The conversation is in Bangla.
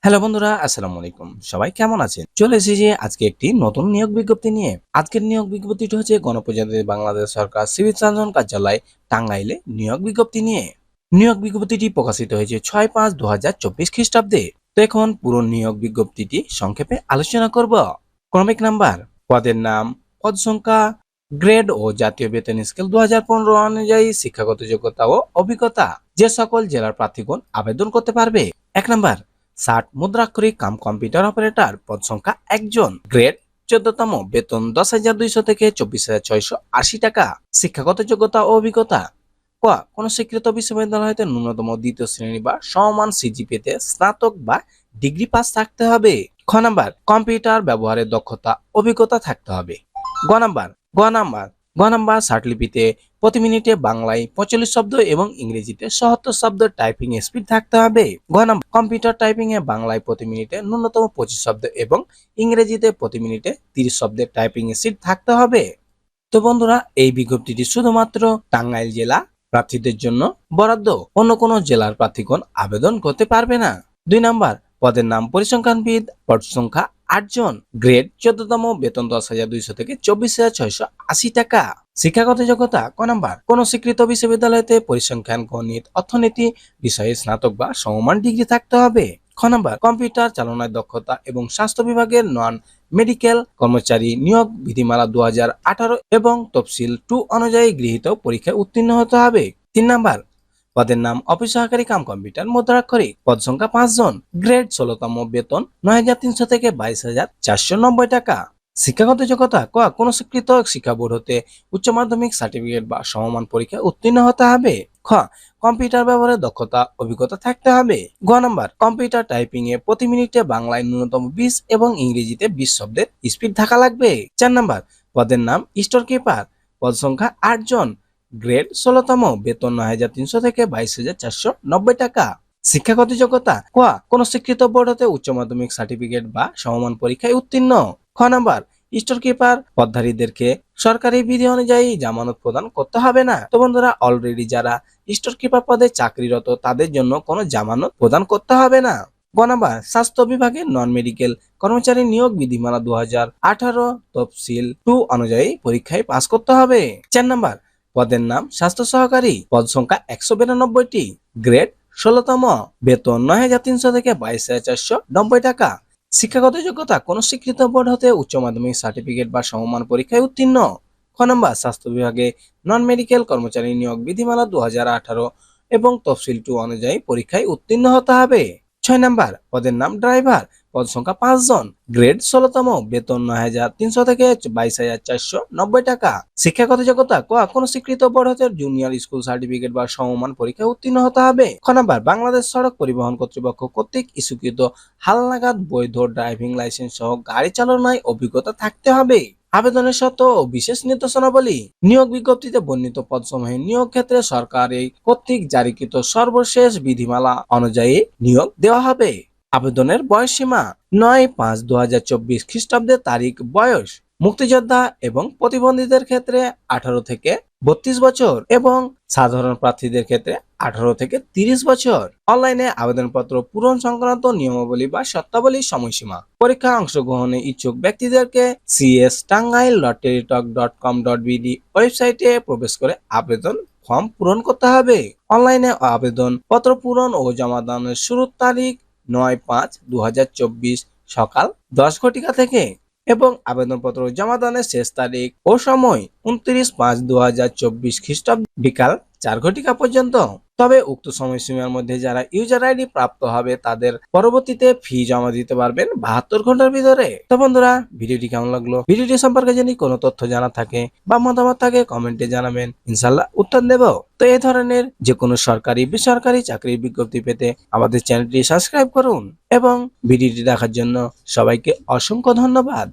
হ্যালো বন্ধুরা, আসসালামু আলাইকুম। সবাই কেমন আছেন? চলে এসেছি আজকে একটি নতুন নিয়োগ বিজ্ঞপ্তি নিয়ে। আজকের নিয়োগ বিজ্ঞপ্তিটি হচ্ছে গণপ্রজাতন্ত্রী বাংলাদেশ সরকার সিভিল সার্জন কার্যালয় টাঙ্গাইলে নিয়োগ বিজ্ঞপ্তি নিয়ে। নিয়োগ বিজ্ঞপ্তিটি প্রকাশিত হয়েছে 6/5/2024 খ্রিস্টাব্দে। তো এখন পুরো নিয়োগ বিজ্ঞপ্তিটি সংক্ষেপে আলোচনা করব। ক্রমিক নাম্বার, পদের নাম, পদ সংখ্যা, গ্রেড ও জাতীয় বেতন স্কেল 2015 অনুযায়ী শিক্ষাগত যোগ্যতা ও অভিজ্ঞতা। যে সকল জেলার প্রার্থীগণ আবেদন করতে পারবে। 1 নাম্বার, 60 মুদ্রাক্ষরিক কাম কম্পিউটার অপারেটর, পদ সংখ্যা 1 জন, গ্রেড 14তম, বেতন 10,200 থেকে 24,680 টাকা। শিক্ষাগত যোগ্যতা ও অভিজ্ঞতা, ক কোন স্বীকৃত বিশ্ববিদ্যালয় হতে ন্যূনতম দ্বিতীয় শ্রেণী বা সমমান সিজিপিএতে স্নাতক বা ডিগ্রি পাস থাকতে হবে। খ নাম্বার, কম্পিউটার ব্যবহারের দক্ষতা অভিজ্ঞতা থাকতে হবে। গ নাম্বার গ নাম্বার গ নাম্বার স্মার্টলিপিতে প্রতি মিনিটে বাংলায় 45 শব্দ এবং ইংরেজিতে 77 শব্দ টাইপিং স্পিড থাকতে হবে। গ নাম্বার, কম্পিউটার টাইপিং এ বাংলায় প্রতি মিনিটে ন্যূনতম 25 শব্দ এবং ইংরেজিতে প্রতি মিনিটে 30 শব্দের টাইপিং স্পিড থাকতে হবে। তো বন্ধুরা, এই বিজ্ঞপ্তিটি শুধুমাত্র টাঙ্গাইল জেলা প্রার্থীদের জন্য বরাদ্দ, অন্য কোনো জেলার প্রার্থীগণ আবেদন করতে পারবে না। 2 নাম্বার, পদের নাম পরিসংখ্যানবিদ, পদ সংখ্যা 8 জন, গ্রেড 14তম, বেতন 10,200 থেকে 24,680 টাকা। শিক্ষাগত যোগ্যতা, ক নাম্বার, কোন স্বীকৃত বিশ্ববিদ্যালয়তে পরিসংখ্যান, গণিত, অর্থনীতি বিষয়ে স্নাতক বা সমমান ডিগ্রি থাকতে হবে। খ নাম্বার, কম্পিউটার চালনার দক্ষতা এবং স্বাস্থ্য বিভাগের নন মেডিকেল কর্মচারী নিয়োগ বিধিমালা 2018 এবং তফসিল 2 অনুযায়ী গৃহীত পরীক্ষায় উত্তীর্ণ হতে হবে। 3 নাম্বার, পদের নাম অফিস সহকারী কাম কম্পিউটার মুদ্রাক্ষরিক, পদ সংখ্যা 5 জন, গ্রেড 16তম, বেতন 9,300 থেকে 22,490 টাকা। শিক্ষাগত যোগ্যতা, কোন স্বীকৃত শিক্ষা বোর্ড হতে উচ্চ মাধ্যমিক সার্টিফিকেট বা সমমান পরীক্ষায় উত্তীর্ণ হতে হবে। খ কম্পিউটার ব্যবহারের দক্ষতা অভিজ্ঞতা থাকতে হবে। গ নাম্বার, কম্পিউটার টাইপিং এ প্রতি মিনিটে বাংলায় ন্যূনতম 20 এবং ইংরেজিতে 20 শব্দের স্পিড থাকা লাগবে। 4 নাম্বার, পদের নাম স্টোর কিপার, পদ সংখ্যা 8 জন, গ্রেড 16তম, বেতন 9,300 থেকে 22,490 টাকা। শিক্ষাগত যোগ্যতা, কোন স্বীকৃত বোর্ড হতে উচ্চ মাধ্যমিক সার্টিফিকেট বা সমমান পরীক্ষায় উত্তীর্ণ। খ নাম্বার, স্টোর কিপার পদধারীদেরকে সরকারি বিধি অনুযায়ী জামানত প্রদান করতে হবে না। তো বন্ধুরা, অলরেডি যারা স্টোর কিপার পদে চাকরিরত তাদের জন্য কোনো জামানত প্রদান করতে হবে না। গ নাম্বার, স্বাস্থ্য বিভাগের নন মেডিকেল কর্মচারী নিয়োগ বিধিমালা 2018 তফসিল 2 অনুযায়ী পরীক্ষায় পাস করতে হবে। 4 নাম্বার, পদের নাম স্বাস্থ্য সহকারী, পদ সংখ্যা 192টি, গ্রেড 16তম, বেতন 9,300 থেকে 22,490 টাকা। শিক্ষাগত যোগ্যতা, কোন স্বীকৃত বোর্ড হতে উচ্চ মাধ্যমিক সার্টিফিকেট বা সমমান পরীক্ষায় উত্তীর্ণ। খ নম্বর, স্বাস্থ্য বিভাগে নন মেডিকেল কর্মচারী নিয়োগ বিধিমালা 2018 এবং তফসিল 2 অনুযায়ী পরীক্ষায় উত্তীর্ণ হতে হবে। 6 নাম্বার, পদের নাম ড্রাইভার, পদ সংখ্যা 5 জন, গ্রেড 16তম, বেতন 9,300 থেকে 22,490 টাকা। শিক্ষাগত যোগ্যতা, কোন স্বীকৃত বোর্ড হতে জুনিয়র স্কুল সার্টিফিকেট বা সমমান পরীক্ষায় উত্তীর্ণ হতে হবে। খ নাম্বার, বাংলাদেশ সড়ক পরিবহন কর্তৃপক্ষ কর্তৃক ইস্যুকৃত হালনাগাদ বৈধ ড্রাইভিং লাইসেন্স সহ গাড়ি চালনায় অভিজ্ঞতা থাকতে হবে। আবেদনের শর্ত ও বিশেষ নির্দেশনাবলী, নিয়োগ বিজ্ঞপ্তিতে বর্ণিত পদসমূহে নিয়োগ ক্ষেত্রে সরকারি কর্তৃক জারিকৃত সর্বশেষ বিধিমালা অনুযায়ী নিয়োগ দেওয়া হবে। আবেদনের বয়স সীমা 9/5/2024 খ্রিস্টাব্দের তারিখ। বয়স, মুক্তিযোদ্ধা এবং প্রতিবন্ধীদের ক্ষেত্রে 18 থেকে 32 বছর এবং সাধারণ প্রার্থীদের ক্ষেত্রে 18 থেকে 30 বছর। অনলাইনে আবেদনপত্র পূরণ সংক্রান্ত নিয়মাবলী বা শর্তাবলী, সময়সীমা। পরীক্ষা অংশগ্রহণে ইচ্ছুক ব্যক্তিদেরকে cs.tangail.teletalk.com.bd ওয়েবসাইটে প্রবেশ করে আবেদন ফর্ম পূরণ করতে হবে। অনলাইনে আবেদন পত্র পূরণ ও জমা দানের শুরুর তারিখ 9/5/2024 সকাল 10 ঘটিকা থেকে এবং আবেদনপত্র জমা দানের শেষ তারিখ ও সময় 29/5/2024 খ্রিস্টাব্দ বিকাল 4 ঘটিকা পর্যন্ত। তবে উক্ত সময়সীমার মধ্যে যারা ইউজার আইডি প্রাপ্ত হবে তাদের পরবর্তীতে ফি জমা দিতে পারবেন 72 ঘন্টার ভিতরে। তো বন্ধুরা, ভিডিওটি কেমন লাগলো? ভিডিওটি সম্পর্কে যদি কোনো তথ্য জানা থাকে বা মতামত থাকে কমেন্টে জানাবেন, ইনশাল্লাহ উত্তর দেব। তো এই ধরনের যে কোনো সরকারি বেসরকারি চাকরির বিজ্ঞপ্তি পেতে আমাদের চ্যানেলটি সাবস্ক্রাইব করুন এবং ভিডিওটি দেখার জন্য সবাইকে অসংখ্য ধন্যবাদ।